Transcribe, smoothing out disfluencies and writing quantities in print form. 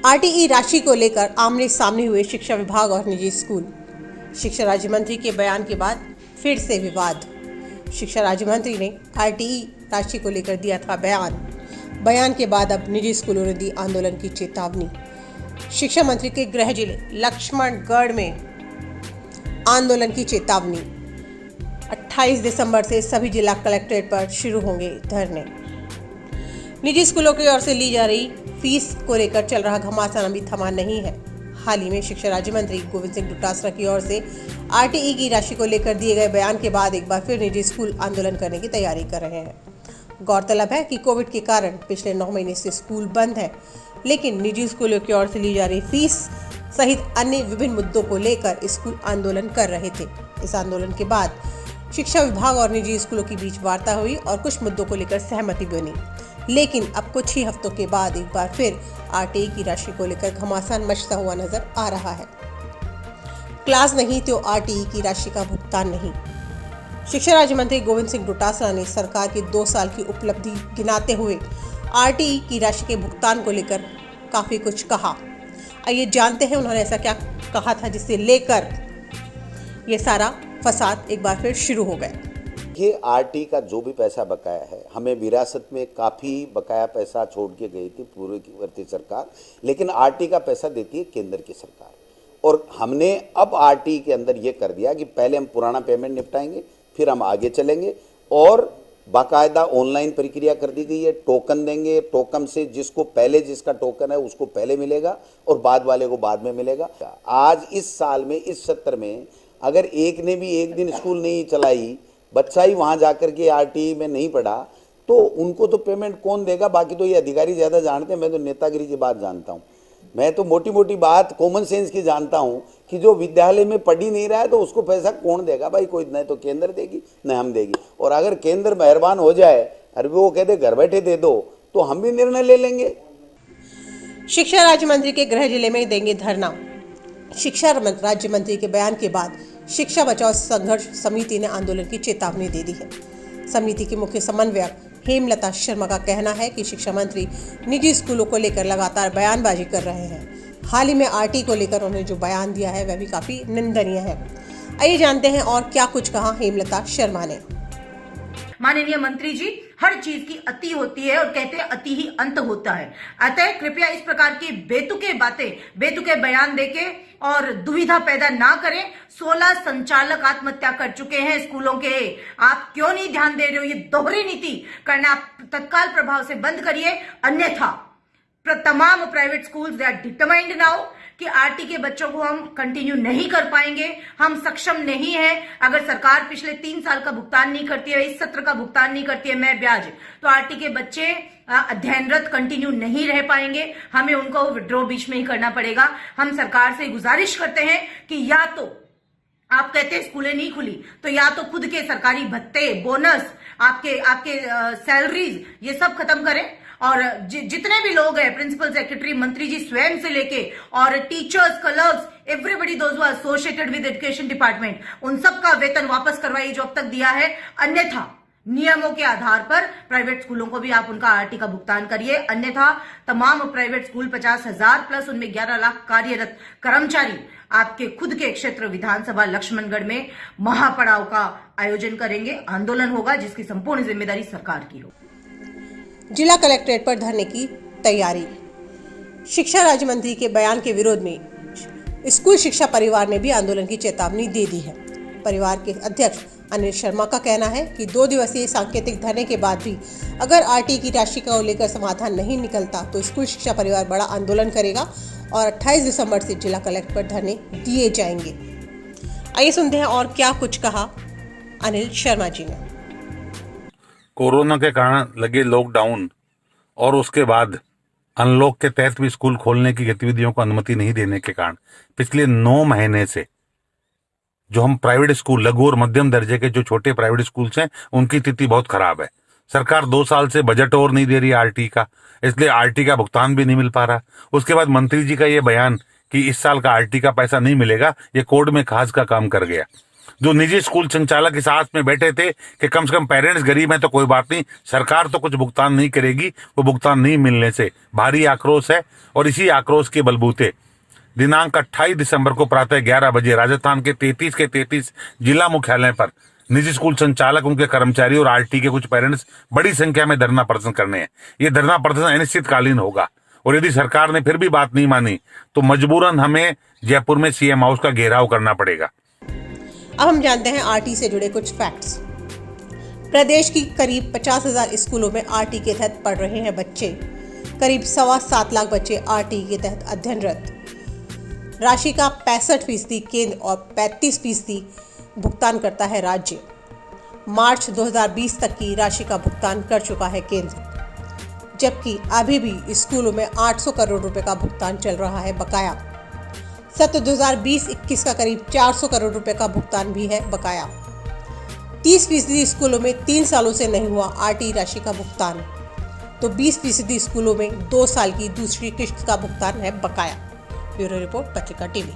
RTE राशि को लेकर आमने सामने हुए शिक्षा विभाग और निजी स्कूल। शिक्षा राज्य मंत्री के बयान के बाद फिर से विवाद। शिक्षा राज्य मंत्री ने आरटीई राशि को लेकर दिया था बयान के बाद अब निजी स्कूलों ने दी आंदोलन की चेतावनी। शिक्षा मंत्री के गृह जिले लक्ष्मणगढ़ में आंदोलन की चेतावनी। 28 दिसंबर से सभी जिला कलेक्ट्रेट पर शुरू होंगे धरने। निजी स्कूलों की ओर से ली जा रही फीस को लेकर चल रहा घमासान अभी थमा नहीं है। हाल ही में शिक्षा राज्य मंत्री गोविंद सिंह डोटासरा की ओर से आरटीई की राशि को लेकर दिए गए बयान के बाद एक बार फिर निजी स्कूल आंदोलन करने की तैयारी कर रहे हैं। गौरतलब है कि कोविड के कारण पिछले 9 महीने से स्कूल बंद है, लेकिन निजी स्कूलों की ओर से ली जा रही फीस सहित अन्य विभिन्न मुद्दों को लेकर स्कूल आंदोलन कर रहे थे। इस आंदोलन के बाद शिक्षा विभाग और निजी स्कूलों के बीच वार्ता हुई और कुछ मुद्दों को लेकर सहमति बनी, लेकिन अब कुछ ही हफ्तों के बाद एक बार फिर आरटीई की राशि को लेकर घमासान मचता हुआ नजर आ रहा है। क्लास नहीं तो आरटीई की राशि का भुगतान नहीं। शिक्षा राज्य मंत्री गोविंद सिंह डोटासरा ने सरकार की 2 साल की उपलब्धि गिनाते हुए आरटीई की राशि के भुगतान को लेकर काफी कुछ कहा। आइए जानते हैं उन्होंने ऐसा क्या कहा था जिससे लेकर ये सारा फसाद एक बार फिर शुरू हो गया। ये आरटी का जो भी पैसा बकाया है, हमें विरासत में काफ़ी बकाया पैसा छोड़ के गई थी पूर्व की वर्ती सरकार, लेकिन आरटी का पैसा देती है केंद्र की सरकार। और हमने अब आरटी के अंदर ये कर दिया कि पहले हम पुराना पेमेंट निपटाएंगे, फिर हम आगे चलेंगे और बाकायदा ऑनलाइन प्रक्रिया कर दी गई है। टोकन देंगे, टोकन से जिसको पहले जिसका टोकन है उसको पहले मिलेगा और बाद वाले को बाद में मिलेगा। आज इस साल में इस सत्र में अगर एक ने भी एक दिन स्कूल नहीं चलाई, बच्चा ही वहाँ जाकर के आरटीई में नहीं पढ़ा, तो उनको तो पेमेंट कौन देगा? बाकी तो ये अधिकारी ज़्यादा जानते हैं, मैं तो नेतागिरी की बात जानता हूँ। मैं तो मोटी मोटी बात कॉमन सेंस की जानता हूँ कि जो विद्यालय में पढ़ ही नहीं रहा है तो उसको पैसा कौन देगा भाई? कोई नहीं तो केंद्र देगी न हम देगी। और अगर केंद्र मेहरबान हो जाए और वो कहते घर बैठे दे दो तो हम भी निर्णय ले लेंगे। शिक्षा राज्य मंत्री के गृह जिले में देंगे धरना। शिक्षा राज्य मंत्री के बयान के बाद शिक्षा बचाओ संघर्ष समिति ने आंदोलन की चेतावनी दे दी है। समिति की मुख्य समन्वयक हेमलता शर्मा का कहना है कि शिक्षा मंत्री निजी स्कूलों को लेकर लगातार बयानबाजी कर रहे हैं। हाल ही में आरटी को लेकर उन्होंने जो बयान दिया है वह भी काफी निंदनीय है। आइए जानते हैं और क्या कुछ कहा हेमलता शर्मा ने। माननीय मंत्री जी, हर चीज की अति होती है और कहते हैं अति ही अंत होता है। अतः कृपया इस प्रकार की बेतुके बातें, बेतुके बयान देके और दुविधा पैदा ना करें। 16 संचालक आत्महत्या कर चुके हैं स्कूलों के। आप क्यों नहीं ध्यान दे रहे हो? ये दोहरी नीति करना आप तत्काल प्रभाव से बंद करिए, अन्यथा तमाम private schools they are determined now कि आरटी के बच्चों को हम कंटिन्यू नहीं कर पाएंगे। हम सक्षम नहीं है। अगर सरकार पिछले 3 साल का भुगतान नहीं करती है, इस सत्र का भुगतान नहीं करती है मैं ब्याज, तो आरटी के बच्चे अध्ययनरत कंटिन्यू नहीं रह पाएंगे। हमें उनको विड्रॉ बीच में ही करना पड़ेगा। हम सरकार से गुजारिश करते हैं कि या तो आप कहते हैं स्कूलें नहीं खुली तो या तो खुद के सरकारी भत्ते, बोनस, आपके सैलरीज ये सब खत्म करें और जितने भी लोग हैं, प्रिंसिपल सेक्रेटरी, मंत्री जी स्वयं से लेके और teachers, clerks, everybody those who are associated with education department, उन सब का वेतन वापस करवाइए जो अब तक दिया है। अन्यथा नियमों के आधार पर प्राइवेट स्कूलों को भी आप उनका आरटी का भुगतान करिए। अन्यथा तमाम प्राइवेट स्कूल 50,000 प्लस उनमें 11 लाख कार्यरत कर्मचारी आपके खुद के क्षेत्र विधानसभा लक्ष्मणगढ़ में महापड़ाव का आयोजन करेंगे। आंदोलन होगा जिसकी संपूर्ण जिम्मेदारी सरकार की होगी। जिला कलेक्ट्रेट पर धरने की तैयारी। शिक्षा राज्य मंत्री के बयान के विरोध में स्कूल शिक्षा परिवार ने भी आंदोलन की चेतावनी दे दी है। परिवार के अध्यक्ष अनिल शर्मा का कहना है कि 2 दिवसीय सांकेतिक धरने के बाद भी अगर आरटी की राशि को लेकर समाधान नहीं निकलता तो स्कूल शिक्षा परिवार बड़ा आंदोलन करेगा और 28 दिसंबर से जिला कलेक्टर पर धरने दिए जाएंगे। आइए सुनते हैं और क्या कुछ कहा अनिल शर्मा जी ने। कोरोना के कारण लगे लॉकडाउन और उसके बाद अनलॉक के तहत भी स्कूल खोलने की गतिविधियों को अनुमति नहीं देने के कारण पिछले 9 महीने से जो हम प्राइवेट स्कूल, लघु और मध्यम दर्जे के जो छोटे प्राइवेट स्कूल्स हैं, उनकी स्थिति बहुत खराब है। सरकार 2 साल से बजट और नहीं दे रही आरटी का, इसलिए आरटी का भुगतान भी नहीं मिल पा रहा। उसके बाद मंत्री जी का ये बयान कि इस साल का आरटी का पैसा नहीं मिलेगा, ये कोर्ट में खास का काम कर गया। जो निजी स्कूल संचालक इस आस में बैठे थे कि कम से कम पेरेंट्स गरीब हैं तो कोई बात नहीं, सरकार तो कुछ भुगतान नहीं करेगी, वो भुगतान नहीं मिलने से भारी आक्रोश है। और इसी आक्रोश के बलबूते दिनांक 28 दिसंबर को प्रातः 11 बजे राजस्थान के 33 जिला मुख्यालय पर निजी स्कूल संचालक, उनके कर्मचारी और आरटी के कुछ पेरेंट्स बड़ी संख्या में धरना प्रदर्शन करने हैं। ये धरना प्रदर्शन अनिश्चितकालीन होगा और यदि सरकार ने फिर भी बात नहीं मानी तो मजबूरन हमें जयपुर में सीएम हाउस का घेराव करना पड़ेगा। अब हम जानते हैं आरटी से जुड़े कुछ फैक्ट्स। प्रदेश की करीब 50,000 स्कूलों में आरटी के तहत पढ़ रहे हैं बच्चे। करीब 7.25 लाख बच्चे आरटी के तहत अध्ययनरत। राशि का 65% केंद्र और 35% भुगतान करता है राज्य। मार्च 2020 तक की राशि का भुगतान कर चुका है केंद्र, जबकि अभी भी स्कूलों में 800 करोड़ रुपए का भुगतान चल रहा है बकाया। सत्र 2020-21 का करीब 400 करोड़ रुपए का भुगतान भी है बकाया। 30% स्कूलों में 3 सालों से नहीं हुआ आरटी राशि का भुगतान, तो 20% स्कूलों में 2 साल की दूसरी किश्त का भुगतान है बकाया। ब्यूरो रिपोर्ट, पत्रिका टीवी।